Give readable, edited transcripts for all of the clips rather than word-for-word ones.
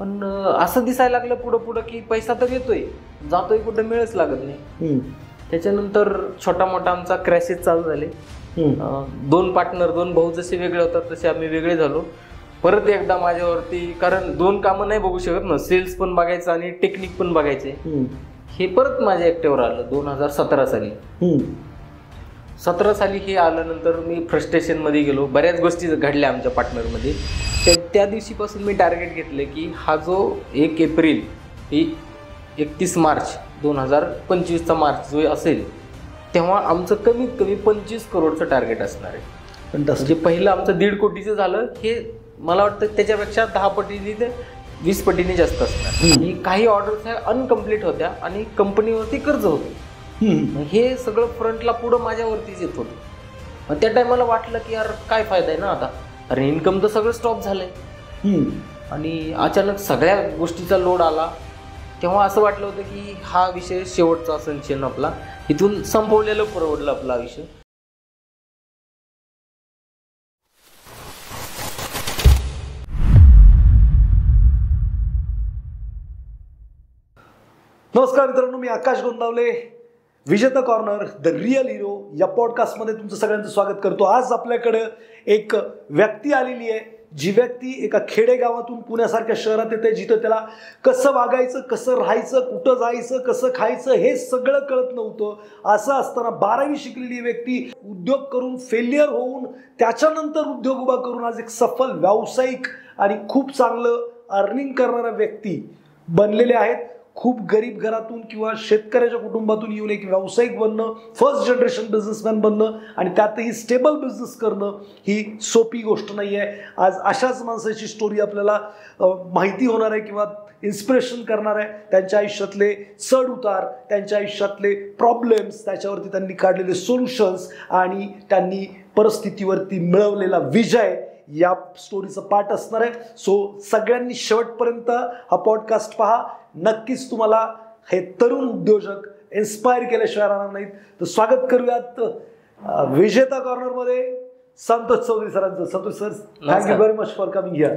पण असं दिसायला लागलं पुढं पुढं की पैसा तर येतोय, जातोय कुठं मिळच लागत नाही. त्याच्यानंतर छोटा मोठा आमचा क्रॅशेस चालू झाले. 2 पार्टनर 2 भाऊ जसे वेगळे होतात तसे आम्ही वेगळे झालो. परत एकदा माझ्यावरती, कारण 2 कामं नाही बघू शकत ना, सेल्स पण बघायचं आणि टेक्निक पण बघायचे. हे परत माझ्या एकट्यावर आलं 2017 साली. 17 साली हे आल्यानंतर मी फ्रस्ट्रेशनमध्ये गेलो. बऱ्याच गोष्टी घडल्या आमच्या पार्टनरमध्ये. त्या दिवशीपासून मी टार्गेट घेतलं की हा जो 1 एप्रिल ही 31 मार्च 2025चा मार्च जो असेल तेव्हा आमचं कमीत कमी 25 करोडचं टार्गेट असणार आहे. म्हणजे पहिलं आमचं 1.5 कोटीचं झालं, हे मला वाटतं त्याच्यापेक्षा 10 पटीने ते 20 पटीने जास्त असणार. आणि काही ऑर्डर्स ह्या अनकम्प्लीट होत्या आणि कंपनीवरती कर्ज होतं. हे सगळं फ्रंटला पुढं माझ्यावरतीच येत होतं. मग त्या टायमाला वाटलं की यार काय फायदा आहे ना आता, अरे इन्कम तर सगळं स्टॉप झालंय. आणि अचानक सगळ्या गोष्टीचा लोड आला. तेव्हा असं वाटलं होतं की हा विषय शेवटचा असेल आपला, इथून संपवलेलं परवडलं आपला विषय. नमस्कार मित्रांनो, मी आकाश गोंदावले, विजेता कॉर्नर द रिअल हिरो या पॉडकास्टमध्ये तुमचं सगळ्यांचं स्वागत करतो. आज आपल्याकडे एक व्यक्ती आलेली आहे, जी व्यक्ती एका खेडेगावातून पुण्यासारख्या शहरात येते, जिथं त्याला कसं वागायचं, कसं राहायचं, कुठं जायचं, कसं खायचं हे सगळं कळत नव्हतं. असं असताना 12वी शिकलेली व्यक्ती उद्योग करून फेल्युअर होऊन त्याच्यानंतर उद्योग उभा करून आज एक सफल व्यावसायिक आणि खूप चांगलं अर्निंग करणारा व्यक्ती बनलेले आहेत. खूप गरीब घरातून किंवा शेतकऱ्याच्या कुटुंबातून येऊन एक व्यावसायिक बनणं, फर्स्ट जनरेशन बिझनेसमॅन बनणं आणि त्यातही स्टेबल बिझनेस करणं ही सोपी गोष्ट नाही आहे. आज अशाच माणसाची स्टोरी आपल्याला माहिती होणार आहे किंवा इन्स्पिरेशन करणार आहे. त्यांच्या आयुष्यातले चढ उतार, त्यांच्या आयुष्यातले प्रॉब्लेम्स, त्याच्यावरती त्यांनी काढलेले सोल्युशन्स आणि त्यांनी परिस्थितीवरती मिळवलेला विजय या स्टोरीचा पार्ट असणार आहे. सो सगळ्यांनी शेवटपर्यंत हा पॉडकास्ट पहा. नक्कीच तुम्हाला हे तरुण उद्योजक इन्स्पायर केल्याशिवाय राहणार नाहीत. तर स्वागत करूयात विजेता कॉर्नरमध्ये संतोष चौधरी सरांचं. Santosh sir, thank you very much for coming here.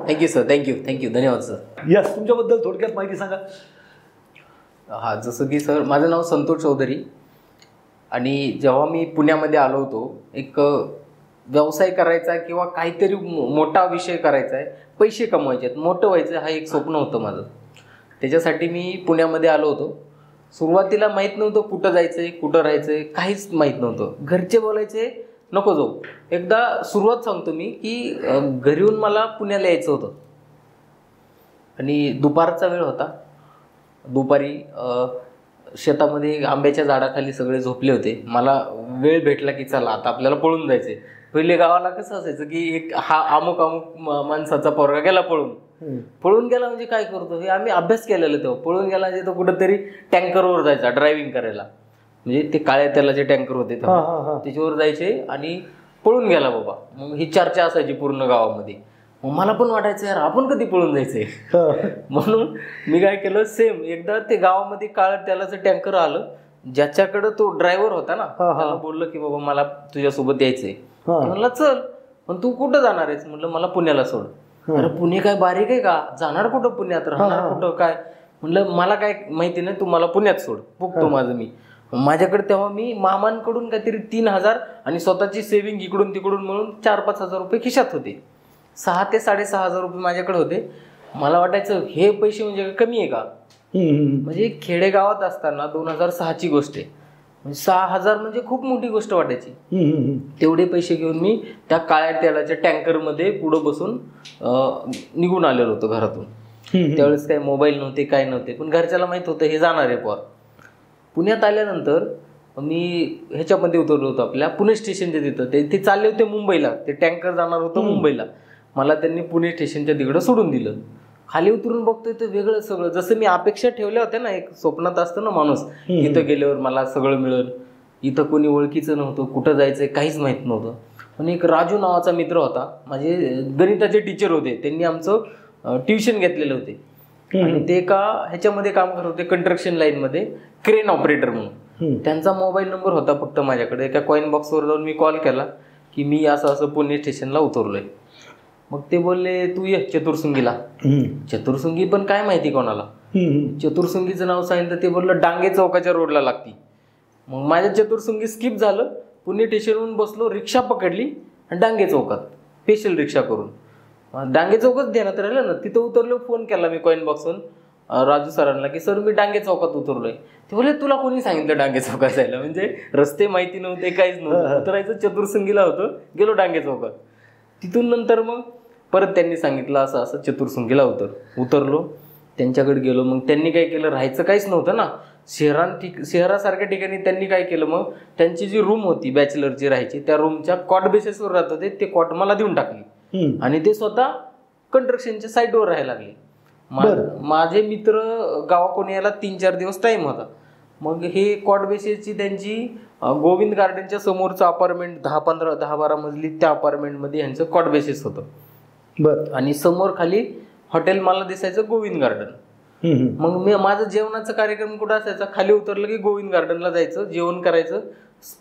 Thank you sir, thank you, धन्यवाद सर. यस, तुमच्याबद्दल थोडक्यात माहिती सांगा. हा, जसं की सर, माझं नाव संतोष चौधरी आणि जेव्हा मी पुण्यामध्ये आलो होतो, एक व्यवसाय करायचा किंवा काहीतरी मोठा विषय करायचा आहे, पैसे कमवायचे आहेत, मोठं व्हायचं, हा एक स्वप्न होतं माझं. त्याच्यासाठी मी पुण्यामध्ये आलो होतो. सुरुवातीला माहीत नव्हतं कुठं जायचं आहे, कुठं राहायचं आहे, काहीच माहीत नव्हतं. घरचे बोलायचे नको जाऊ. एकदा सुरुवात सांगतो मी की घरी येऊन मला पुण्याला यायचं होतं आणि दुपारचा वेळ होता. दुपारी शेतामध्ये आंब्याच्या झाडाखाली सगळे झोपले होते. मला वेळ भेटला की चला आता आपल्याला पळून जायचं आहे. पहिले गावाला कसं असायचं की एक हा अमुक माणसाचा पोरगा गेला पळून गेला म्हणजे काय करतो, हे आम्ही अभ्यास केलेला. तेव्हा पळून गेला म्हणजे तो कुठंतरी टँकरवर जायचा ड्रायव्हिंग करायला. म्हणजे ते काळ्या तेलाचे टँकर होते त्याच्यावर जायचे आणि पळून गेला बाबा. मग ही चर्चा असायची पूर्ण गावामध्ये. मग मला पण वाटायचं यार आपण कधी पळून जायचंय. म्हणून मी काय केलं, सेम एकदा ते गावामध्ये काळ्या तेलाचं टँकर आलं. ज्याच्याकडे तो ड्रायव्हर होता ना, त्याला बोललं की बाबा मला तुझ्यासोबत यायचंय. म्हणलं चल. पण तू कुठं जाणार आहेस? म्हटलं मला पुण्याला सोड. अरे पुणे काय बारीक आहे का, जाणार कुठं पुण्यात, राहणार कुठं काय? म्हटलं मला काय माहिती नाही, तू मला पुण्यात सोड, बघतो माझं मी. माझ्याकडे तेव्हा मी मामांकडून काहीतरी 3,000 आणि स्वतःची सेव्हिंग इकडून तिकडून मिळून 4-5 हजार रुपये खिशात होते. 6 ते 6.5 हजार रुपये माझ्याकडे होते. मला वाटायचं हे पैसे म्हणजे कमी आहे का. म्हणजे खेडेगावात असताना 2006ची गोष्ट आहे. 6,000 म्हणजे खूप मोठी गोष्ट वाटायची. तेवढे पैसे घेऊन मी त्या काळ्या तेलाच्या टँकरमध्ये पुढं बसून निघून आलेलो होतो घरातून. त्यावेळेस काही मोबाईल नव्हते, काय नव्हते, पण घरच्याला माहीत होतं हे जाणार आहे पोर. पुण्यात आल्यानंतर मी ह्याच्यामध्ये उतरलो होतो आपल्या पुणे स्टेशनच्या तिथं. ते चालले होते मुंबईला, ते टँकर जाणार होतं मुंबईला. मला त्यांनी पुणे स्टेशनच्या तिकडं सोडून दिलं. खाली उतरून बघतोय तर वेगळं सगळं, जसं मी अपेक्षा ठेवल्या होत्या ना, एक स्वप्नात असतं ना माणूस, इथं गेल्यावर मला सगळं मिळेल. इथं कोणी ओळखीचं नव्हतं, कुठं जायचंय काहीच माहीत नव्हतं. पण एक राजू नावाचा मित्र होता, माझे गणिताचे टीचर होते, त्यांनी आमचं ट्युशन घेतलेले होते आणि ते एका ह्याच्यामध्ये काम करत होते, कंस्ट्रक्शन लाईनमध्ये क्रेन ऑपरेटर म्हणून. त्यांचा मोबाईल नंबर होता फक्त माझ्याकडे. एका कॉईन बॉक्सवर जाऊन मी कॉल केला की मी असं असं पुणे स्टेशनला उतरलोय. मग ते बोलले तू ये चतुर्सुंगीला. चतुर्सुंगी पण काय माहिती कोणाला. चतुर्सुंगीचं नाव सांगितलं, ते बोललं डांगे चौकाच्या रोडला लागती. मग माझ्या चतुर्सुंगी स्किप झालं, पुणे स्टेशनवरून बसलो, रिक्षा पकडली आणि डांगे चौकात स्पेशल रिक्षा करून डांगे चौकात देण्यात राहिलं ना. तिथं उतरलो, फोन केला मी कॉईन बॉक्सवरून राजू सरांना की सर मी डांगे चौकात उतरलोय. ते बोलले तुला कोणी सांगितलं डांगे चौकात जायला. म्हणजे रस्ते माहिती नव्हते, काहीच नव्हतं. उतरायचं चतुर्सुंगीला होतं, गेलो डांगे चौकात. तिथून नंतर मग परत त्यांनी सांगितलं असं असं चतुर्सुंगीला उतरलो, त्यांच्याकडे गेलो. मग त्यांनी काय केलं, राहायचं काहीच नव्हतं ना शहरासारख्या ठिकाणी. त्यांनी काय केलं, मग त्यांची जी रूम होती बॅचलरची राहायची, त्या रूमच्या कॉट बेसिसवर राहत होते. ते कॉट मला देऊन टाकली आणि ते स्वतः कंस्ट्रक्शनच्या साईटवर राहायला लागले. माझे मित्र गावाकडून यायला 3-4 दिवस टाइम होता. मग हे कॉट बेसिसची त्यांची गोविंद गार्डनच्या समोरचं अपार्टमेंट 10-12 मजली, त्या अपार्टमेंटमध्ये यांचं कॉट बेसिस होतं. आणि समोर खाली हॉटेल मला दिसायचं गोविंद गार्डन. मग मी माझं जेवणाचा कार्यक्रम कुठं असायचा, खाली उतरलं की गोविंद गार्डनला जायचं, जेवण करायचं,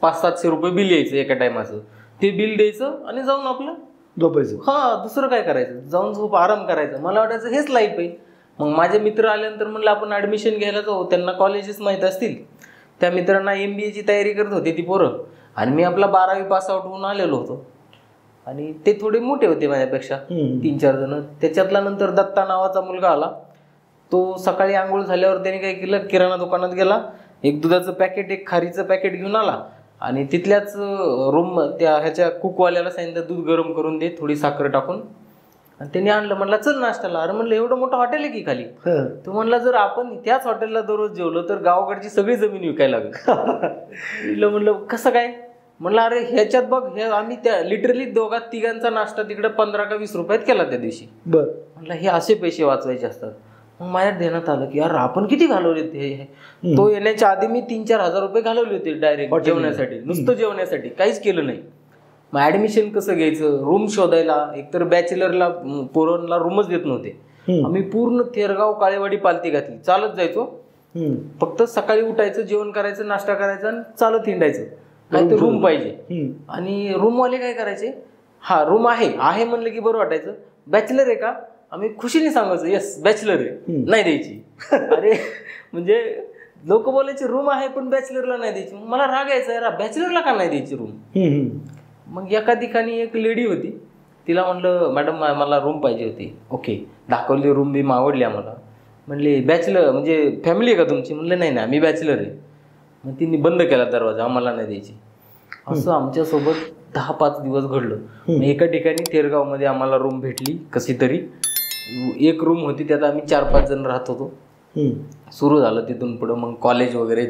500-700 रुपये बिल यायचं एका टायमाचं. ते बिल द्यायचं आणि जाऊन आपलं झोपायचं. दुसरं काय करायचं, जाऊन झोप आराम करायचं. मला वाटायचं हेच लाईफ आहे. मग माझे मित्र आल्यानंतर म्हणलं आपण ऍडमिशन घ्यायला जाऊ, त्यांना कॉलेजेस माहीत असतील. त्या मित्रांना MBA ची तयारी करत होती ती पोरं, आणि मी आपला 12वी पास आउट होऊन आलेलो होतो. आणि ते थोडे मोठे होते माझ्यापेक्षा, 3-4 जण. त्याच्यातला नंतर दत्ता नावाचा मुलगा आला. तो सकाळी आंघोळ झाल्यावर त्याने काय केलं, किराणा दुकानात गेला, एक दुधाचं पॅकेट, एक खारीचं पॅकेट घेऊन आला. आणि तिथल्याच रूम त्या ह्याच्या कुकवाल्याला सांगितलं दूध गरम करून दे, थोडी साखर टाकून. आणि त्यांनी आणलं. म्हणला चल नाश्त्याला. अरे म्हणलं एवढं मोठं हॉटेल आहे की खाली. तो म्हणला जर आपण त्याच हॉटेलला दररोज जेवलो तर गावाकडची सगळी जमीन विकायला लागेल. म्हणलं कसं काय. म्हणलं अरे ह्याच्यात बघ, हे आम्ही त्या लिटरली 2-3 नाश्ता तिकडे 15 का 20 रुपयात केला त्या दिवशी. म्हणलं हे असे पैसे वाचवायचे असतात. मग माझ्या ध्यानात आलं की यार आपण किती घालवले ते. तो येण्याच्या आधी मी 3-4 हजार रुपये घालवले होते डायरेक्ट जेवण्यासाठी, नुसतं जेवण्यासाठी, काहीच केलं नाही. मग ऍडमिशन कसं घ्यायचं, रूम शोधायला, एकतर बॅचलरला पोरांना रूमच देत नव्हते. आम्ही पूर्ण थेरगाव काळेवाडी पालती घातली, चालत जायचो. फक्त सकाळी उठायचं, जेवण करायचं, नाश्ता करायचा आणि चालत हिंडायचं. काय तर रूम पाहिजे. आणि रूमवाले काय करायचे, रूम आहे म्हणलं की बरं वाटायचं. बॅचलर आहे का, आम्ही खुशीने सांगायचं येस बॅचलर आहे, नाही द्यायची. अरे म्हणजे लोक बोलायचे रूम आहे पण बॅचलरला नाही द्यायची. मला राग यायचा, यार बॅचलरला का नाही द्यायची रूम. मग एका ठिकाणी एक लेडी होती, तिला म्हणलं मॅडम मला रूम पाहिजे होती. ओके, दाखवली रूम, बी आवडली आम्हाला. म्हणले बॅचलर म्हणजे फॅमिली आहे का तुमची. म्हणलं नाही आम्ही बॅचलर आहे. मग तिने बंद केला दरवाजा, आम्हाला नाही द्यायची. असं आमच्यासोबत 10-5 दिवस घडलं. एका ठिकाणी थेरगावमध्ये आम्हाला रूम भेटली कशी तरी. एक रूम होती, त्यात आम्ही 4-5 जण राहत होतो. सुरू झालं तिथून पुढं. मग कॉलेज वगैरे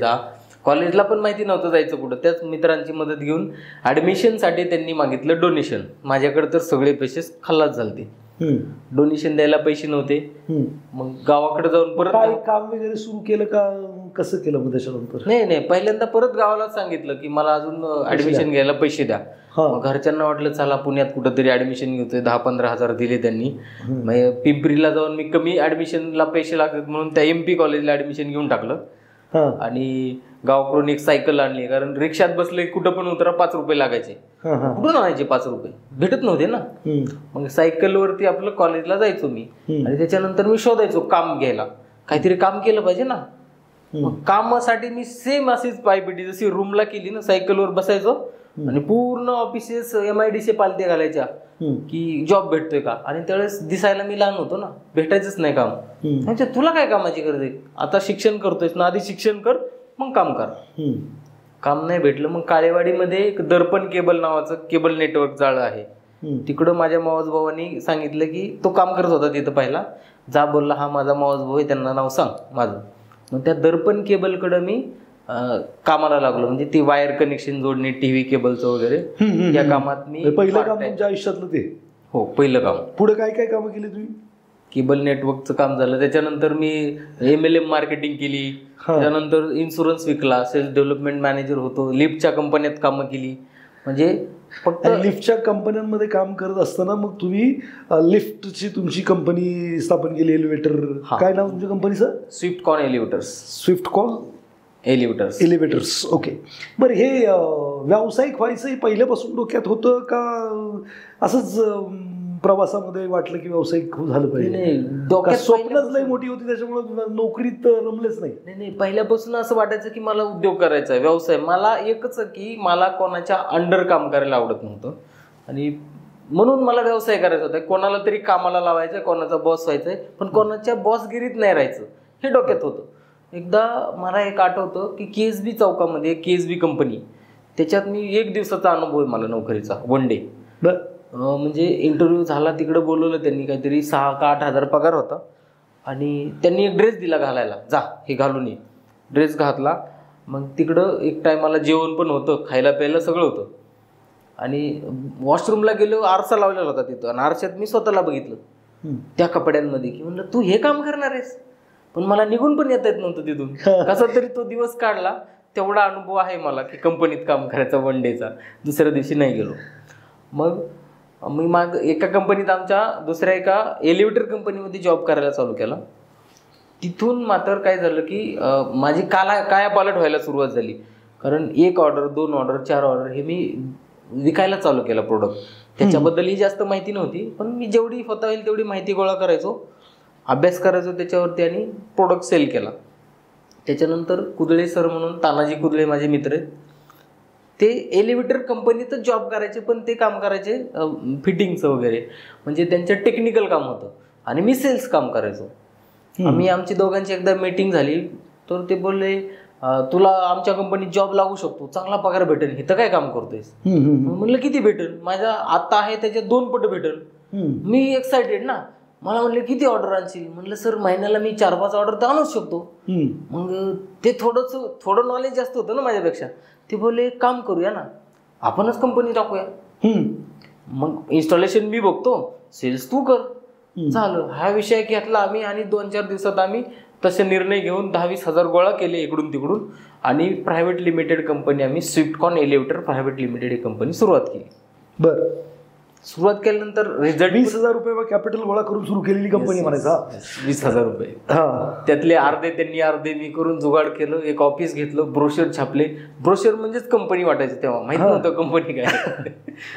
कॉलेजला पण माहिती नव्हतं जायचं कुठं. त्याच मित्रांची मदत घेऊन ॲडमिशनसाठी त्यांनी मागितलं डोनेशन. माझ्याकडे तर सगळे पैसे खल्लास झालते. डोनेशन द्यायला पैसे नव्हते. मग गावाकडे जाऊन परत काम वगैरे सुरू केलं का, कसं केलं मग त्याच्यानंतर. नाही पहिल्यांदा परत गावाला सांगितलं की मला अजून ऍडमिशन घ्यायला पैसे द्या. घरच्यांना वाटलं चला पुण्यात कुठंतरी ऍडमिशन घेतोय. 10-15 हजार दिले त्यांनी. मग पिंपरीला जाऊन मी कमी ऍडमिशनला पैसे लागत म्हणून त्या MP कॉलेजला ऍडमिशन घेऊन टाकलं. आणि गावाकडून एक सायकल आणली, कारण रिक्षात बसले कुठं पण उतरा 5 रुपये लागायचे. कुठून आणायचे 5 रुपये, भेटत नव्हते ना. मग सायकलवरती आपलं कॉलेजला जायचो मी. आणि त्याच्यानंतर मी शोधायचो काम घ्यायला, काहीतरी काम केलं पाहिजे ना. मग कामासाठी मी सेम अशीच पायपिटी जशी रूमला केली ना, सायकलवर बसायचो आणि पूर्ण ऑफिसेस MIDC पालत्या घालायच्या की जॉब भेटतोय का. आणि त्यावेळेस दिसायला मी लहान होतो ना, भेटायचंच नाही काम. म्हणजे तुला काय कामाची गरज आहे, आता शिक्षण करतोयस ना, आधी शिक्षण कर मग काम कर. काम नाही भेटलं. मग काळेवाडीमध्ये एक दर्पण केबल नावाचं केबल नेटवर्क जाळं आहे. तिकडं माझ्या मावस भावानी सांगितलं की तो काम करत होता तिथं. पहिला जा बोलला, हा माझा मावस भाऊ आहे, त्यांना नाव सांग माझं. मग त्या दर्पण केबलकडं मी कामाला लागलो. म्हणजे ती वायर कनेक्शन जोडणे, TV केबलचं वगैरे, या कामात मी. पहिलं काम तुमच्या आयुष्यातलं ते. हो, पहिलं काम. पुढे काय काय कामं केली तुम्ही. केबल नेटवर्कचं काम झालं. त्याच्यानंतर मी MLM मार्केटिंग केली. त्याच्यानंतर इन्शुरन्स विकला. सेल्स डेव्हलपमेंट मॅनेजर होतो. लिफ्टच्या कंपन्यात कामं केली. म्हणजे फक्त लिफ्टच्या कंपन्यांमध्ये काम करत असताना मग तुम्ही लिफ्टची तुमची कंपनी स्थापन केली. एलिव्हेटर, काय नाव तुमच्या कंपनीचं. स्विफ्टकॉन एलिव्हेटर्स. स्विफ्टकॉन एलिव्हेटर्स. ओके. बरं, हे व्यावसायिक व्हायचं हे पहिल्यापासून डोक्यात होतं का, असंच प्रवासामध्ये वाटलं की व्यावसायिक झालं पाहिजे? डोक्यात स्वप्नच लई मोठी होती त्याच्यामुळे नोकरीत रमलेच नाही? नाही, पहिल्यापासून असं वाटायचं की मला उद्योग करायचा आहे, व्यवसाय. मला एकच की मला कोणाच्या अंडर काम करायला आवडत नव्हतं आणि म्हणून मला व्यवसाय करायचा होता. कोणाला तरी कामाला लावायचं, कोणाचा बॉस व्हायचंय, पण कोणाच्या बॉसगिरीत नाही राहायचं हे डोक्यात होतं. एकदा मला एक आठवतं की KSB चौकामध्ये KSB कंपनी, त्याच्यात मी 1 दिवसाचा अनुभव आहे मला नोकरीचा, 1 डे. म्हणजे इंटरव्ह्यू झाला, तिकडं बोलवलं त्यांनी, काहीतरी 6 का 8 हजार पगार होता आणि त्यांनी एक ड्रेस दिला घालायला, जा हे घालून ये. ड्रेस घातला. मग तिकडं एक टायमाला जेवण पण होतं, खायला प्यायला सगळं होतं आणि वॉशरूमला गेलो, आरसा लावलेला होता तिथं आणि आरशात मी स्वतःला बघितलं त्या कपड्यांमध्ये की म्हणलं तू हे काम करणार आहेस. पण मला निघून पण येता येत नव्हतं तिथून. कसा तरी तो दिवस काढला. तेवढा अनुभव आहे मला की कंपनीत काम करायचा 1 डेचा. दुसऱ्या दिवशी नाही गेलो. मग मी एका कंपनीत, आमच्या दुसऱ्या एका एलिव्हेटर कंपनीमध्ये जॉब करायला चालू केला. तिथून मात्र काय झालं की माझी कायापालट व्हायला सुरुवात झाली. कारण 1 ऑर्डर, 2 ऑर्डर, 4 ऑर्डर हे मी विकायला चालू केला प्रोडक्ट. त्याच्याबद्दलही जास्त माहिती नव्हती, पण मी जेवढी होता होईल तेवढी माहिती गोळा करायचो, अभ्यास करायचो त्याच्यावरती आणि प्रोडक्ट सेल केला. त्याच्यानंतर कुदळे सर म्हणून, तानाजी कुदळे माझे मित्र आहेत, ते एलिव्हेटर कंपनीतच जॉब करायचे, पण ते काम करायचे फिटिंगचं वगैरे, म्हणजे त्यांचं टेक्निकल काम होतं आणि मी सेल्स काम करायचो. आमची दोघांची एकदा मीटिंग झाली, तर ते बोलले तुला आमच्या कंपनीत जॉब लागू शकतो, चांगला पगार भेटेल, हे तर काय काम करतोयस. म्हणलं किती भेटेल, माझ्या आता आहे त्याच्या 2 पट भेटेल. मी एक्सायटेड ना. मला म्हणले किती ऑर्डर आणशील. म्हणलं सर महिन्याला मी 4-5 ऑर्डर तर आणूच शकतो. मग ते थोडं नॉलेज जास्त होतं ना माझ्यापेक्षा. ते बोलले काम करूया ना, आपणच कंपनी टाकूया. मग इन्स्टॉलेशन मी बघतो, सेल्स तू कर. झालं. हा विषय घेतला आम्ही आणि 2-4 दिवसात आम्ही तसे निर्णय घेऊन 10-20 हजार गोळा केले इकडून तिकडून आणि प्रायव्हेट लिमिटेड कंपनी, आम्ही स्विफ्टकॉन एलिव्हेटर प्रायव्हेट लिमिटेड ही कंपनी सुरुवात केली. बरं. सुरुवात केल्यानंतर रिझल्ट 20,000 रुपये कॅपिटल गोळा करून सुरू केलेली कंपनी म्हणायचा. 20,000 रुपये. त्यातले अर्धे त्यांनी, अर्धे मी करून जुगाड केलं. एक ऑफिस घेतलं, ब्रोशर छापले. ब्रोशर म्हणजेच कंपनी वाटायचं तेव्हा, माहित नव्हतं कंपनी काय.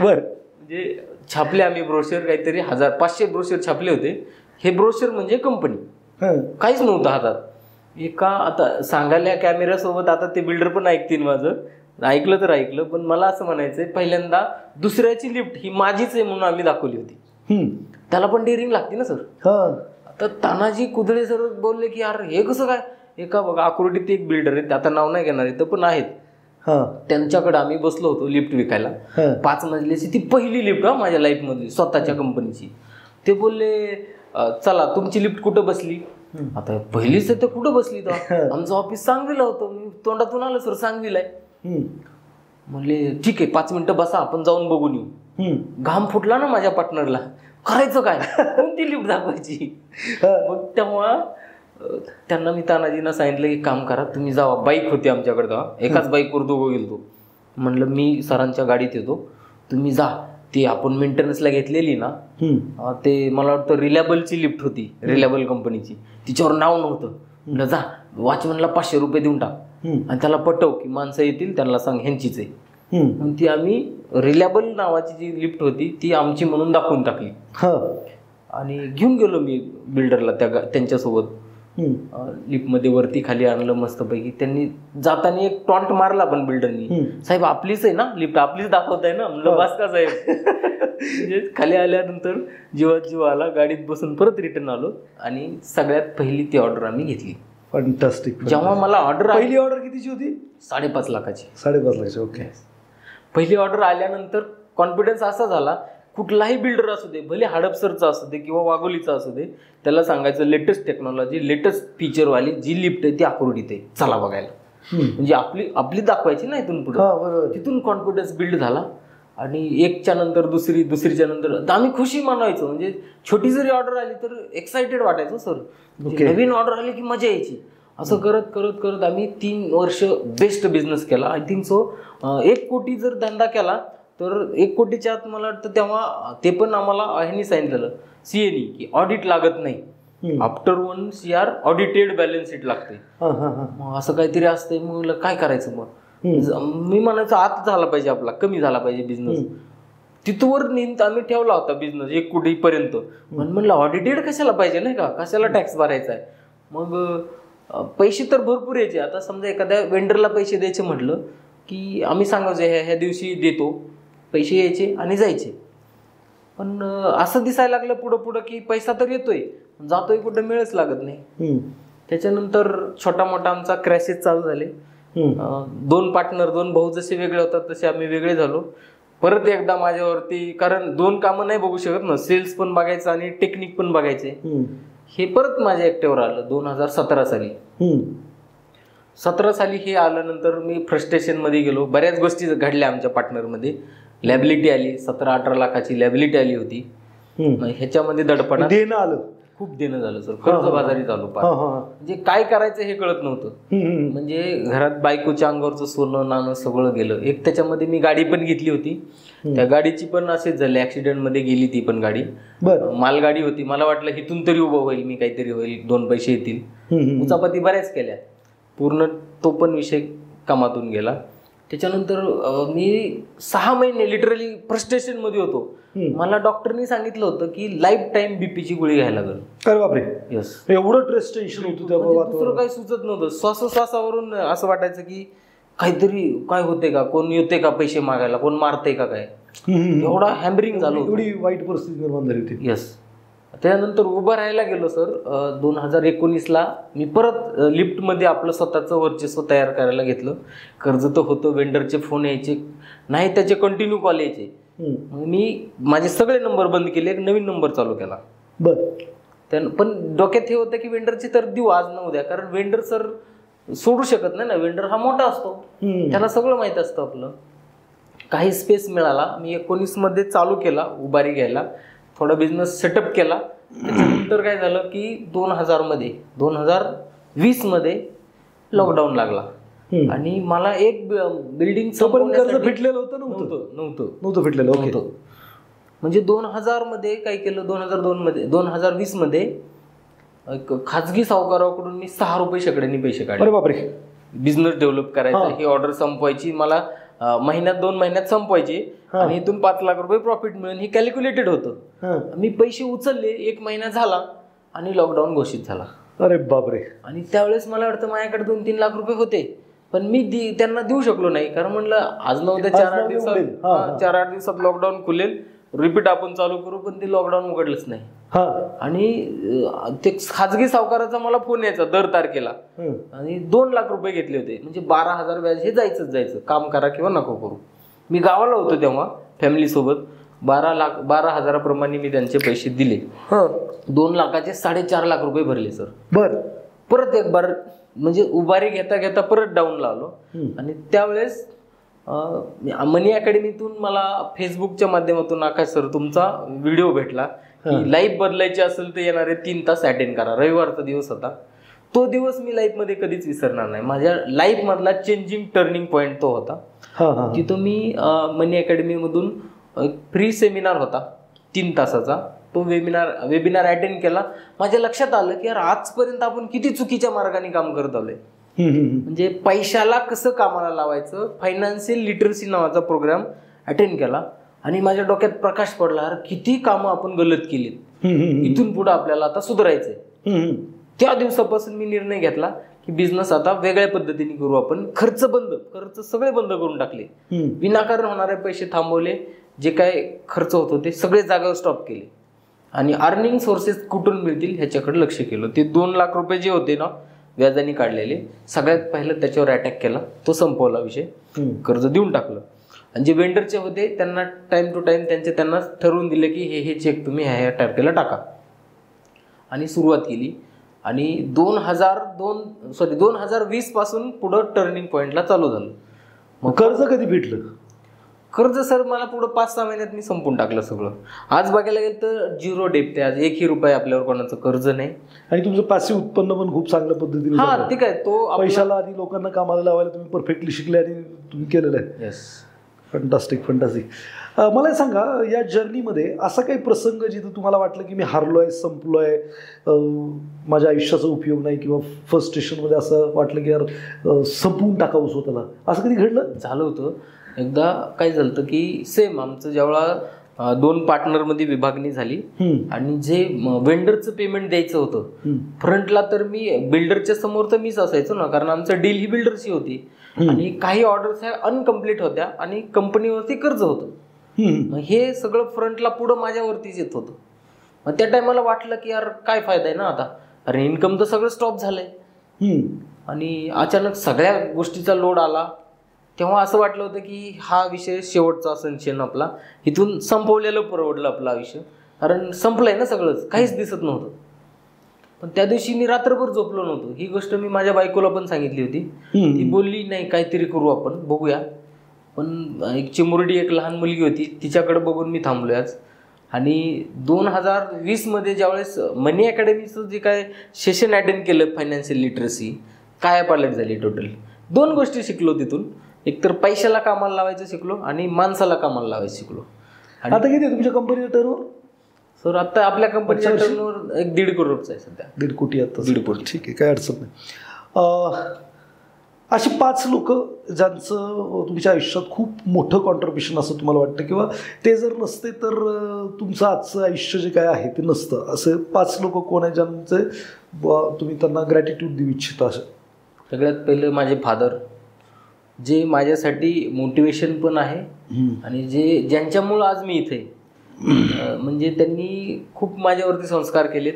बरं. म्हणजे छापले आम्ही ब्रोशर, काहीतरी 1500 ब्रोशर छापले होते. हे ब्रोशर म्हणजे कंपनी, काहीच नव्हतं हातात. आता सांगायला कॅमेऱ्यासोबत आता ते बिल्डर पण ऐकतील माझं, ऐकलं तर ऐकलं, पण मला असं म्हणायचंय पहिल्यांदा दुसऱ्याची लिफ्ट ही माझीच आहे म्हणून आम्ही दाखवली होती. त्याला पण डेअरिंग लागते ना सर. तर तानाजी कुदळे सर बोलले की यार हे कसं काय. एका बघा अकोर्डीत एक बिल्डर आहेत, आता नाव नाही घेणार, इथं पण आहेत, त्यांच्याकडे आम्ही बसलो होतो लिफ्ट विकायला. 5 मजल्याची ती पहिली लिफ्ट माझ्या लाईफ मधली, स्वतःच्या कंपनीची. ते बोलले चला तुमची लिफ्ट कुठं बसली. आता पहिलीच तर कुठं बसली, तर आमचं ऑफिस सांगलीला होतं. मी तोंडातून आलं सर सांगलीला आहे. म्हणले ठीक आहे 5 मिनिटं बसा, आपण जाऊन बघून येऊ. घाम फुटला ना माझ्या पार्टनरला, करायचं काय, कोणती लिफ्ट दाखवायची. मग तेव्हा त्यांना मी तानाजींना सांगितलं की काम करा तुम्ही, जावा. बाईक होती आमच्याकडे तेव्हा, एकाच बाईकवर दोघं गेलतो. म्हणलं मी सरांच्या गाडीत येतो, तुम्ही जा. ती आपण मेंटेनन्सला घेतलेली ना, ते मला वाटतं रिलायबलची लिफ्ट होती, रिलायबल कंपनीची, तिच्यावर नाव नव्हतं. म्हणलं जा वॉचमॅनला 500 रुपये देऊन टाक आणि त्याला पटव की माणसं येतील, त्यांना सांग ह्यांचीच आहे. मग ती आम्ही रिलायबल नावाची जी लिफ्ट होती ती आमची म्हणून दाखवून टाकली आणि घेऊन गेलो मी बिल्डरला त्यांच्यासोबत. लिफ्टमध्ये वरती खाली आणलं मस्तपैकी. त्यांनी जाताना एक टॉन्ट मारला पण बिल्डरनी, साहेब आपलीच आहे ना लिफ्ट, आपलीच दाखवताय ना. म्हणलं बस का साहेब. म्हणजे खाली आल्यानंतर जीव आला, गाडीत बसून परत रिटर्न आलो आणि सगळ्यात पहिली ती ऑर्डर आम्ही घेतली. फंटास्टिक. जेव्हा मला पहिली ऑर्डर कितीची होती? 5.5 लाखाची. 5.5 लाखाची. ओके. पहिली ऑर्डर आल्यानंतर कॉन्फिडन्स असा झाला, कुठलाही बिल्डर असू दे, भले हडपसरचा असू दे किंवा वाघोलीचा असू दे, त्याला सांगायचं लेटेस्ट टेक्नॉलॉजी, लेटेस्ट फीचरवाली जी लिफ्ट आहे ती अकोर्डीत आहे, चला बघायला. म्हणजे आपली दाखवायची ना इथून पुढे. तिथून कॉन्फिडन्स बिल्ड झाला आणि एकच्या नंतर दुसरी, दुसरीच्या नंतर आम्ही खुशी मानायचो. म्हणजे छोटी जरी ऑर्डर आली तर एक्साइटेड वाटायचो सर. नवीन ऑर्डर आली की मजा यायची. असं करत करत करत आम्ही 3 वर्ष बेस्ट बिझनेस केला. आय थिंक सो 1 कोटी जर धंदा केला तर 1 कोटीच्या आत मला वाटतं तेव्हा ते पण आम्हाला ह्यांनी सांगितलेलं सीएनी की ऑडिट लागत नाही. After 1 CR audited balance sheet लागते. असं काहीतरी असतंय. मग काय करायचं मग. मी म्हणायचं आत झाला पाहिजे आपला, कमी झाला पाहिजे बिझनेस. तिथवर नेहमी आम्ही ठेवला होता बिझनेस 1 कोटीपर्यंत. म्हणलं ऑडिटेड कशाला पाहिजे नाही का, कशाला टॅक्स भरायचा आहे. मग पैसे तर भरपूर यायचे. आता समजा एखाद्या वेंडरला पैसे द्यायचे म्हटलं की आम्ही सांगायचं ह्या दिवशी देतो, पैसे यायचे आणि जायचे. पण असं दिसायला लागलं पुढं पुढं की पैसा तर येतोय, जातोय कुठं मिळच लागत नाही. त्याच्यानंतर छोटा मोठा आमचा क्रॅशेस चालू झाले. 2 पार्टनर 2 भाऊ जसे वेगळे होतात तसे आम्ही वेगळे झालो. परत एकदा माझ्यावरती, कारण 2 कामं नाही बघू शकत ना, सेल्स पण बघायचं आणि टेक्निक पण बघायचे. हे परत माझ्या एकट्यावर आलं 2017 साली. 17 साली हे आल्यानंतर मी फ्रस्ट्रेशन मध्ये गेलो. बऱ्याच गोष्टी घडल्या आमच्या पार्टनरमध्ये. लॅबिलिटी आली, 17-18 लाखाची लॅबिलिटी आली होती. ह्याच्यामध्ये दडपणा देणं आलं, खूप देणं झालं सर, कर्जबाजारी झालो. म्हणजे काय करायचं हे कळत नव्हतं. म्हणजे घरात बायकोच्या अंगावरचं सोनं नाणं सगळं गेलं. एक त्याच्यामध्ये मी गाडी पण घेतली होती, त्या गाडीची पण असेच झाले, ऍक्सिडेंट मध्ये गेली ती पण गाडी. मालगाडी होती. मला वाटलं इथून तरी उभं होईल मी, काहीतरी होईल, 2 पैसे येतील. उचापती बऱ्याच केल्या, पूर्ण तो पण विषय कामातून गेला. त्याच्यानंतर मी 6 महिने लिटरली फ्रस्ट्रेशन मध्ये होतो. मला डॉक्टरनी सांगितलं होतं की लाईफ टाइम बीपीची गोळी घ्यायला लागेल. अरे बापरे. यस, एवढं स्ट्रेस टेन्शन होतं तेव्हा. दुसरं काही सुचत नव्हतं. श्वासोश्वासावरून असं वाटायचं की काहीतरी काय होते का, कोण येते का पैसे मागायला, कोण मारते का काय. एवढा हॅम्बरिंग झालं, एवढी वाईट परिस्थिती निर्माण झाली होती. यस. त्यानंतर उभं राहायला गेलो सर. 2019ला मी परत लिफ्टमध्ये आपलं स्वतःचं वर्चस्व तयार करायला घेतलं. कर्ज तर होतं, वेंडरचे फोन यायचे नाही, त्याचे कंटिन्यू कॉल यायचे. मी माझे सगळे नंबर बंद केले, एक नवीन नंबर चालू केला. पण डोक्यात हे होतं की वेंडरचे तर देऊ आज न उद्या, कारण वेंडर सर सोडू शकत नाही ना. वेंडर हा मोठा असतो, त्याला सगळं माहित असतं आपलं. काही स्पेस मिळाला, मी 19 मध्ये चालू केला उभारी घ्यायला, थोडा बिझनेस सेटअप केला. त्याच्यानंतर काय झालं की 2020 मध्ये लॉकडाऊन लागला आणि मला एक बिल्डिंग कर्ज फिटलेलं होतं नव्हतं फिटलेलं. म्हणजे 2000 मध्ये काय केलं, 2020 मध्ये एक खाजगी सावकाराकडून मी 6 रुपये शेकड्यांनी पैसे काढले. अरे बापरे. बिझनेस डेव्हलप करायचा, ही ऑर्डर संपवायची, मला महिन्यात 2 महिन्यात संपवायची आणि इथून 5 लाख रुपये प्रॉफिट मिळेल हे कॅल्क्युलेटेड होतं. मी पैसे उचलले, 1 महिना झाला आणि लॉकडाऊन घोषित झाला. अरे बापरे. आणि त्यावेळेस मला वाटतं माझ्याकडे 2-3 लाख रुपये होते, पण मी त्यांना देऊ शकलो नाही. कारण म्हणलं आज न उद्या 4-8 दिवसात लॉकडाऊन खुलेल, रिपीट आपण चालू करू, पण ते लॉकडाऊन उघडलंच नाही. आणि ते खाजगी सावकाराचा मला फोन यायचा दर तारखेला, आणि 2 लाख रुपये घेतले होते, म्हणजे 12,000 व्याज. हे जायचं, काम करा किंवा नको करू. मी गावाला होतो तेव्हा फॅमिली सोबत. 12,000 प्रमाणे मी त्यांचे पैसे दिले. 2 लाखाचे 4.5 लाख रुपये भरले सर. परत एक बार म्हणजे उभारी घेता घेता परत डाऊन लावलो. आणि त्यावेळेस मनी अकॅडमीतून मला फेसबुकच्या माध्यमातून आकाश सर तुमचा व्हिडिओ भेटला की लाईफ बदलायची असेल तर येणारे 3 तास अटेंड करा. रविवारचा दिवस होता. तो दिवस मी लाईफ मध्ये कधीच विसरणार नाही. माझ्या लाईफ मधला चेंजिंग टर्निंग पॉईंट तो होता. तिथं मी मनी अकॅडमी मधून फ्री सेमिनार होता 3 तासाचा. तो वेबिनार अटेंड केला. माझ्या लक्षात आलं की यार आजपर्यंत आपण किती चुकीच्या मार्गाने काम करत आलोय. म्हणजे पैशाला कसं कामाला लावायचं, फायनान्शियल लिटरसी नावाचा प्रोग्राम अटेंड केला आणि माझ्या डोक्यात प्रकाश पडला, अरे किती कामं आपण गलत केलीत, इथून पुढे आपल्याला आता सुधारायचंय. त्या दिवसापासून मी निर्णय घेतला की बिझनेस आता वेगळ्या पद्धतीने करू आपण. खर्च सगळे बंद करून टाकले. विनाकारण होणारे पैसे थांबवले. जे काय खर्च होत होते सगळे जागेवर स्टॉप केले आणि अर्निंग सोर्सेस कुठून मिळतील ह्याच्याकडे लक्ष केलं. ते 2 लाख रुपये जे होते ना व्याजाने काढलेले, सगळ्यात पहिलं त्याच्यावर अटॅक केला. तो संपवला विषय, कर्ज देऊन टाकलं. आणि जे वेंडरचे होते त्यांना टाइम टू टाइम त्यांना ठरवून दिले की हे चेक तुम्ही ह्या तारखेला टाका. आणि सुरुवात केली. आणि 2020 पासून पुढं टर्निंग पॉईंटला चालू झालं. मग कर्ज कधी भेटलं? कर्ज सर मला पुढं 5-6 महिन्यात मी संपून टाकलं सगळं. आज बघायला गेलं तर 0 डेप्ट आहे. आज 1ही रुपये आपल्यावर कोणाचं कर्ज नाही. आणि तुमचं पॅसिव्ह उत्पन्न पण खूप चांगल्या पद्धतीने. ठीक आहे. तो पैशाला आणि लोकांना कामाला लावायला तुम्ही परफेक्टली शिकले आणि तुम्ही केलेलं आहे. येस. फंटास्टिक. मला सांगा, या जर्नीमध्ये असा काही प्रसंग जिथं तुम्हाला वाटलं की मी हारलोय, संपलोय, माझ्या आयुष्याचा उपयोग नाही, किंवा फर्स्ट स्टेशनमध्ये असं वाटलं की यार संपवून टाकावं स्वतःला, असं कधी घडलं? झालं होतं. एकदा काय झालं की सेम आमचं जेव्हा 2 पार्टनरमध्ये विभागणी झाली आणि जे वेंडरचं पेमेंट द्यायचं होतं फ्रंटला, तर मी बिल्डरच्या समोर तर मीच असायचो ना, कारण आमचं डील ही बिल्डरची होती आणि काही ऑर्डर्स ह्या अनकम्प्लीट होत्या आणि कंपनीवरती कर्ज होतं. मग हे सगळं फ्रंटला पुढं माझ्यावरतीच येत होतं. मग त्या टायमाला वाटलं की यार काय फायदा आहे ना आता, अरे इन्कम तर सगळं स्टॉप झालंय आणि अचानक सगळ्या गोष्टीचा लोड आला. तेव्हा असं वाटलं होतं की हा विषय शेवटचा असेल आपला, इथून संपवलेलं परवडलं आपलं आयुष्य, कारण संपलंय ना सगळंच, काहीच दिसत नव्हतं. पण त्या दिवशी मी रात्रभर झोपलो नव्हतो. ही गोष्ट मी माझ्या बायकोला पण सांगितली होती. ती बोलली नाही काहीतरी करू आपण, बघूया. पण एक चिमुरडी एक लहान मुलगी होती, तिच्याकडे बघून मी थांबलोय आज. आणि 2020 मध्ये ज्यावेळेस मनी अकॅडमीचं जे काय सेशन अटेंड केलं फायनान्शियल लिटरसी, काय पायलट झाली टोटल. 2 गोष्टी शिकलो तिथून. एक तर पैशाला कामाला लावायचं शिकलो आणि माणसाला कामाला लावायचं शिकलो. आता किती आहे तुमच्या कंपनीचं टर्नओव्हर? सर आता आपल्या कंपनीचा टर्नओव्हर 1.5 करोडचा आहे सध्या. 1.5 कोटी आता. 1.5 कोटी. ठीक आहे, काय अडचण नाही. अशी 5 लोक ज्यांचं तुमच्या आयुष्यात खूप मोठं कॉन्ट्रीब्युशन असं तुम्हाला वाटतं, किंवा ते जर नसते तर तुमचं आजचं आयुष्य जे काय आहे ते नसतं, असे 5 लोक कोण आहे ज्यांचे तुम्ही त्यांना ग्रॅटिट्यूड देऊ इच्छिता? असं सगळ्यात पहिलं माझे फादर, जे माझ्यासाठी मोटिवेशन पण आहे आणि ज्यांच्यामुळं आज मी इथे, म्हणजे त्यांनी खूप माझ्यावरती संस्कार केलेत,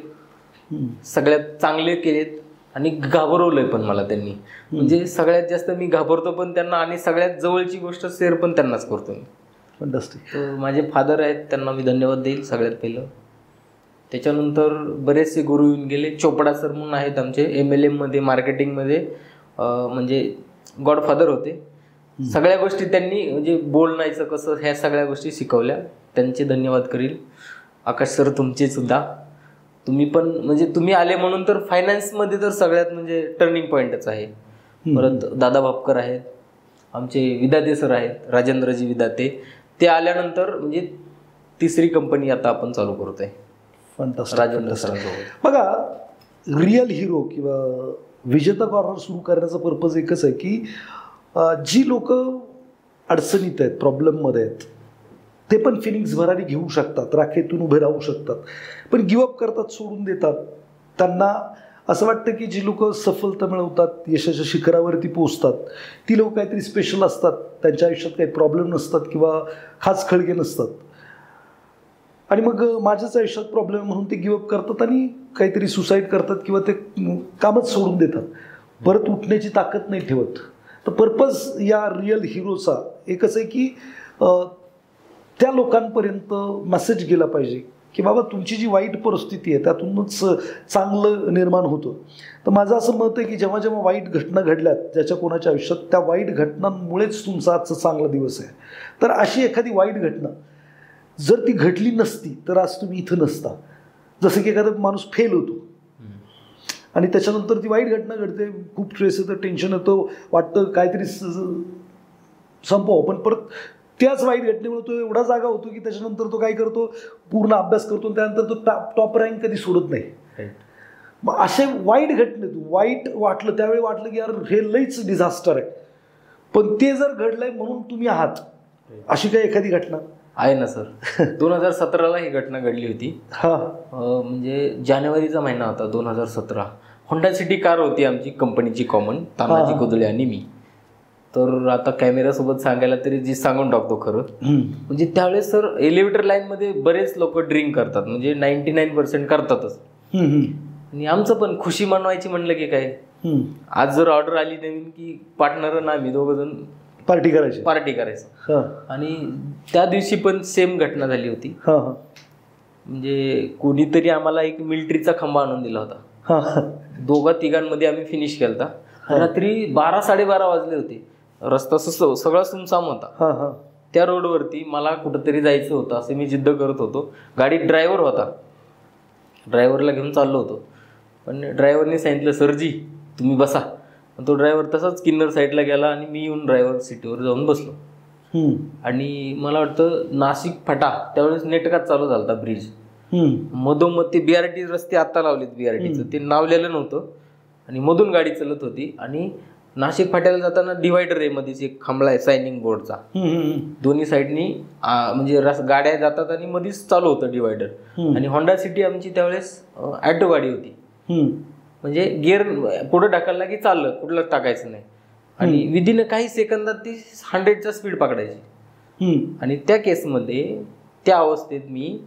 सगळ्यात चांगले केलेत आणि घाबरवलंय पण मला त्यांनी. म्हणजे सगळ्यात जास्त मी घाबरतो पण त्यांना आणि सगळ्यात जवळची गोष्ट शेअर पण त्यांनाच करतो मी. तर माझे फादर आहेत, त्यांना मी धन्यवाद देईल सगळ्यात पहिलं. त्याच्यानंतर बरेचसे गुरु येऊन गेले. चोपडा सर म्हणून आहेत आमचे, MLM मध्ये मार्केटिंगमध्ये म्हणजे गॉडफादर होते. सगळ्या गोष्टी त्यांनी म्हणजे बोलण्याचं कसं ह्या सगळ्या गोष्टी शिकवल्या, त्यांचे धन्यवाद करील. आकाश सर तुमचे सुद्धा, तुम्ही पण म्हणजे तुम्ही आले म्हणून तर फायनान्समध्ये तर सगळ्यात म्हणजे टर्निंग पॉईंटच आहे. परत दादा भापकर आहेत, आमचे विदाते सर आहेत, राजेंद्रजी विदाते, ते आल्यानंतर म्हणजे 3री कंपनी आता आपण चालू करतोय राजेंद्र सरांसोबत. बघा, रिअल हिरो किंवा विजेता कॉर्नर सुरू करण्याचा पर्पज एकच आहे की जी लोक अडचणीत आहेत, प्रॉब्लेममध्ये आहेत, ते पण फिलिंग्स भरारी घेऊ शकतात, राखेतून उभे राहू शकतात, पण गिवअप करतात, सोडून देतात. त्यांना असं वाटतं की जी लोक सफलता मिळवतात, यशाच्या शिखरावरती पोहोचतात, ती लोक काहीतरी स्पेशल असतात, त्यांच्या आयुष्यात काही प्रॉब्लेम नसतात किंवा खास खळगे नसतात. आणि मग माझ्याच आयुष्यात प्रॉब्लेम म्हणून ते गिवअप करतात आणि काहीतरी सुसाईड करतात किंवा ते कामच सोडून देतात, परत उठण्याची ताकद नाही ठेवत. तर पर्पज या रिअल हिरोचा एकच आहे की त्या लोकांपर्यंत मेसेज गेला पाहिजे की बाबा तुमची जी वाईट परिस्थिती आहे त्यातूनच चांगलं निर्माण होतं. तर माझं असं मत आहे की जेव्हा जेव्हा वाईट घटना घडल्यात ज्याच्या कोणाच्या आयुष्यात, त्या वाईट घटनांमुळेच तुमचा आजचा चांगला दिवस आहे. तर अशी एखादी वाईट घटना जर ती घडली नसती तर आज तुम्ही इथं नसता. जसं की एखादा माणूस फेल होतो आणि त्याच्यानंतर ती वाईट घटना घडते, खूप स्ट्रेस येतं, टेन्शन येतं, वाटतं काहीतरी संपव, पण परत त्याच वाईट घटनेमुळे तो एवढा जागा होतो की त्याच्यानंतर तो काय करतो, पूर्ण अभ्यास करतो आणि त्यानंतर तो टॉप रँक कधी सोडत नाही. मग असे वाईट घटनेत वाईट वाटलं, त्यावेळी वाटलं की यार हे लईच डिझास्टर आहे, पण ते जर घडलंय म्हणून तुम्ही आहात, अशी काही एखादी घटना आहे ना सर? 2017ला ही घटना घडली होती. म्हणजे जानेवारीचा महिना होता 2017. होंडा सिटी कार होती आमची कंपनीची कॉमन, तानाजी कोदळे आणि मी. तर आता कॅमेऱ्यासोबत सांगायला तरी जी सांगून टाकतो खरं. म्हणजे त्यावेळेस सर एलिव्हेटर लाईनमध्ये बरेच लोक ड्रिंक करतात, म्हणजे 99% करतातच. आणि आमचं पण खुशी मनवायची म्हणलं की काय, आज जर ऑर्डर आली नवीन की पार्टनर ना आम्ही दोघं जण पार्टी करायचं. आणि त्या दिवशी पण सेम घटना झाली होती. म्हणजे कोणीतरी आम्हाला एक मिलिटरीचा खंबा आणून दिला होता, 2-3 आम्ही फिनिश केलता. रात्री 12-12:30 वाजले होते, रस्ता सगळा सुमसाम होता. त्या रोडवरती मला कुठंतरी जायचं होतं असं मी जिद्द करत होतो. गाडीत ड्रायव्हर होता, ड्रायव्हरला घेऊन चाललो होतो, पण ड्रायव्हरने सांगितलं सरजी तुम्ही बसा. तो ड्रायव्हर तसाच किन्नर साईडला गेला आणि मी येऊन ड्रायव्हर सीटवर जाऊन बसलो. आणि मला वाटतं नाशिक फाटा त्यावेळेस नेटकाच चालू झाला होता, ब्रिज मधोमध. ते BRT रस्ते आता लावलेत, BRTचं ते लावलेलं नव्हतं आणि मधून गाडी चालत होती. आणि नाशिक फाट्याला जाताना डिवायडर आहे, मध्येच एक खांबळा आहे सायनिंग बोर्डचा, दोन्ही साईडनी म्हणजे गाड्या जातात आणि मध्येच चालू होतं डिवायडर. आणि होंडा सिटी आमची त्यावेळेस ॲटो गाडी होती, म्हणजे गिअर पुढे ढकलला की चाललं, कुठलं टाकायचं नाही. आणि विदिन काही सेकंदात ती 100चा स्पीड पकडायची. आणि त्या केसमध्ये त्या अवस्थेत मी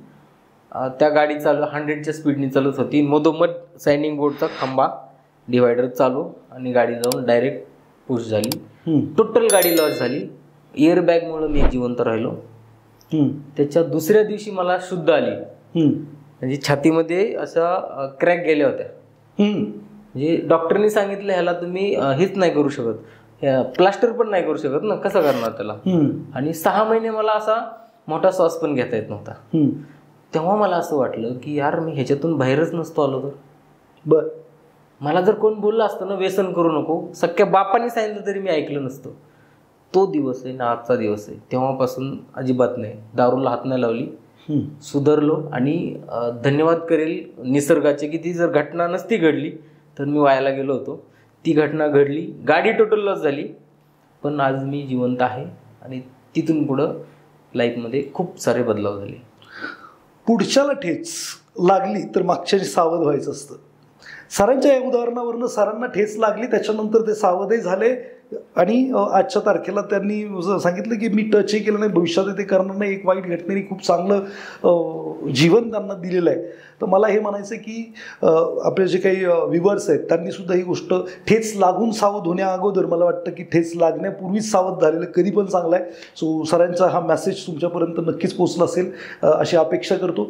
त्या गाडी चालू 100च्या स्पीडने चालत होती, मधोमध सायनिंग बोर्डचा खांबा, डिवायडर चालू आणि गाडी जाऊन डायरेक्ट पुश झाली. टोटल गाडी लॉस झाली. एअरबॅगमुळे मी जिवंत राहिलो. त्याच्या दुसऱ्या दिवशी मला शुद्ध आली, म्हणजे छातीमध्ये अशा क्रॅक गेल्या होत्या. म्हणजे डॉक्टरनी सांगितलं ह्याला तुम्ही हेच नाही करू शकत, प्लास्टर पण नाही करू शकत ना, कसं करणार त्याला. आणि 6 महिने मला असा मोठा श्वास पण घेता येत नव्हता. तेव्हा मला असं वाटलं की यार मी ह्याच्यातून बाहेरच नसतो आलो तर बर. मला जर कोण बोललं असतं ना व्यसन करू नको, सख्या बापाने सांगितलं तरी मी ऐकलं नसतं. तो दिवस आहे ना आजचा दिवस आहे. तेव्हापासून अजिबात नाही, दारूला हात नाही लावली, सुधारलो. आणि धन्यवाद करेल निसर्गाचे की ती जर घटना नसती घडली तर मी वायाला गेलो होतो. ती घटना घडली, गाडी टोटल लॉस झाली, पण आज मी जिवंत आहे. आणि तिथून पुढं लाईफमध्ये खूप सारे बदलाव झाले. पुढच्याला ठेच लागली तर मागच्याशी सावध व्हायचं असतं. सरांच्या या उदाहरणावरनं सरांना ठेच लागली, त्याच्यानंतर ते सावधही झाले. आणि आजच्या तारखेला त्यांनी सांगितलं की मी टचही केलं नाही, भविष्यात ते करणार नाही. एक वाईट घटनेने खूप चांगलं जीवन त्यांना दिलेलं आहे. तर मला हे म्हणायचं की आपले जे काही व्ह्युअर्स आहेत त्यांनी सुद्धा ही गोष्ट ठेच लागून सावध होण्या अगोदर, मला वाटतं की ठेच लागण्यापूर्वीच सावध झालेलं कधी पण चांगलं आहे. सो सरांचा हा मेसेज तुमच्यापर्यंत नक्कीच पोचला असेल अशी अपेक्षा करतो.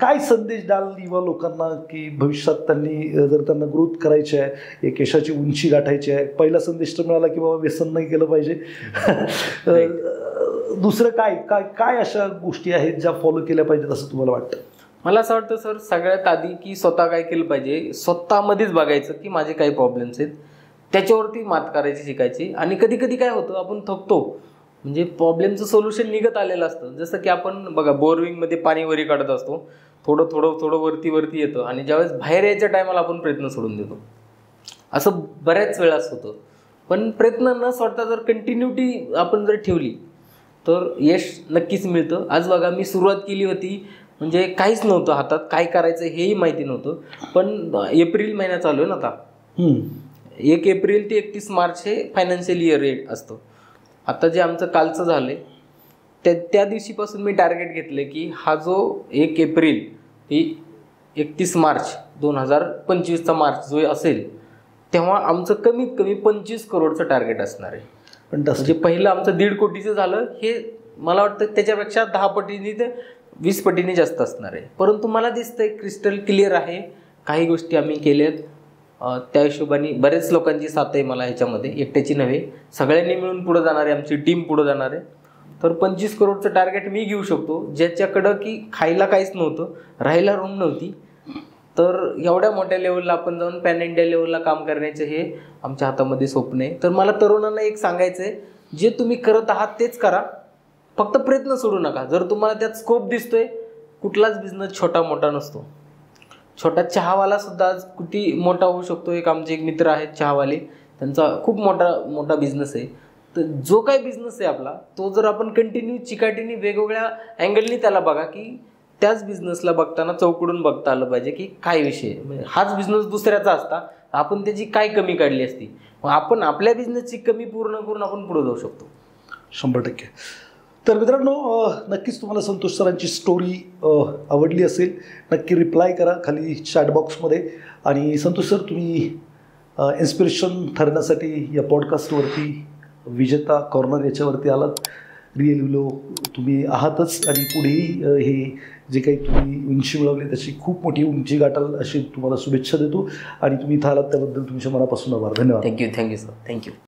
काय संदेश द्याल युवा लोकांना की भविष्यात त्यांनी जर त्यांना ग्रोथ करायची आहे, एक यशाची उंची गाठायची आहे? पहिला संदेश तर मिळाला की बाबा व्यसन नाही केलं पाहिजे. दुसरं काय काय काय अशा गोष्टी आहेत ज्या फॉलो केल्या पाहिजेत असं तुम्हाला वाटतं? मला असं वाटतं सर, सगळ्यात आधी की स्वतः काय केलं पाहिजे, स्वतःमध्येच बघायचं की माझे काही प्रॉब्लेम्स आहेत, त्याच्यावरती मात करायची शिकायची. आणि कधी कधी काय होतं, आपण थकतो, म्हणजे प्रॉब्लेमचं सोल्युशन निघत आलेलं असतं. जसं की आपण बघा बोरविंगमध्ये पाणी वरी काढत असतो, थोडं थोडं थोडं वरती येतं, आणि ज्यावेळेस बाहेर यायच्या टायमाला आपण प्रयत्न सोडून देतो. असं बऱ्याच वेळाच होतं. पण प्रयत्न न सोडता जर कंटिन्युटी आपण जर ठेवली तर यश नक्कीच मिळतं. आज बघा मी सुरुवात केली होती, म्हणजे काहीच नव्हतं हातात, काय करायचं हेही माहिती नव्हतं. पण एप्रिल महिना चालू आहे ना आता, 1 एप्रिल ते 31 मार्च हे फायनान्शियल इयर असतं. आता जे आमचं कालचं झालं आहे त्या दिवशीपासून मी टार्गेट घेतलं की हा जो 1 एप्रिल ते 31 मार्च 2025चा मार्च जो असेल तेव्हा आमचं कमीत कमी 25 करोडचं टार्गेट असणार आहे. पण म्हणजे पहिलं आमचं 1.5 कोटीचं झालं, हे मला वाटतं त्याच्यापेक्षा 10 पटीने ते 20 पटीने जास्त असणार आहे. परंतु मला दिसतंय क्रिस्टल क्लिअर आहे, काही गोष्टी आम्ही केल्यात, त्या हिशोबाने बरेच लोकांची साथ आहे मला ह्याच्यामध्ये, एकट्याची नव्हे, सगळ्यांनी मिळून पुढे जाणार आहे, आमची टीम पुढे जाणार आहे. तर 25 करोडचं टार्गेट मी घेऊ शकतो, ज्याच्याकडं की खायला काहीच नव्हतं, राहायला रूम नव्हती. तर एवढ्या मोठ्या लेवलला आपण जाऊन पॅन इंडिया लेवलला काम करण्याचं हे आमच्या हातामध्ये स्वप्न आहे. तर मला तरुणांना एक सांगायचं आहे, जे तुम्ही करत आहात तेच करा, फक्त प्रयत्न सोडू नका. जर तुम्हाला त्यात स्कोप दिसतोय, कुठलाच बिझनेस छोटा मोठा नसतो. छोटा चहावाला सुद्धा आज किती मोठा होऊ शकतो. एक आमचे एक मित्र आहेत चहावाले, त्यांचा खूप मोठा बिझनेस आहे. तर जो काही बिझनेस आहे आपला, तो जर आपण कंटिन्यू चिकाटीने वेगवेगळ्या अँगलनी त्याला बघा, की त्याच बिझनेसला बघताना चौकडून बघता आलं पाहिजे की काय विषय, म्हणजे हाच बिझनेस दुसऱ्याचा असता, आपण त्याची काय कमी काढली असती, मग आपण आपल्या बिझनेसची कमी पूर्ण करून आपण पुढे जाऊ शकतो. 100%. तर मित्रांनो, नक्कीच तुम्हाला संतोष सरांची स्टोरी आवडली असेल, नक्की रिप्लाय करा खाली चॅटबॉक्समध्ये. आणि संतोष सर, तुम्ही इन्स्पिरेशन ठरण्यासाठी या पॉडकास्टवरती विजेता कॉर्नर याच्यावरती आलात. रिअल हिरो तुम्ही आहातच, आणि पुढेही हे जे काही तुम्ही उंची मिळवली त्याची खूप मोठी उंची गाठाल अशी तुम्हाला शुभेच्छा देतो. आणि तुम्ही इथं आलात त्याबद्दल तुमच्या मनापासून आभार. धन्यवाद. Thank you sir, thank you.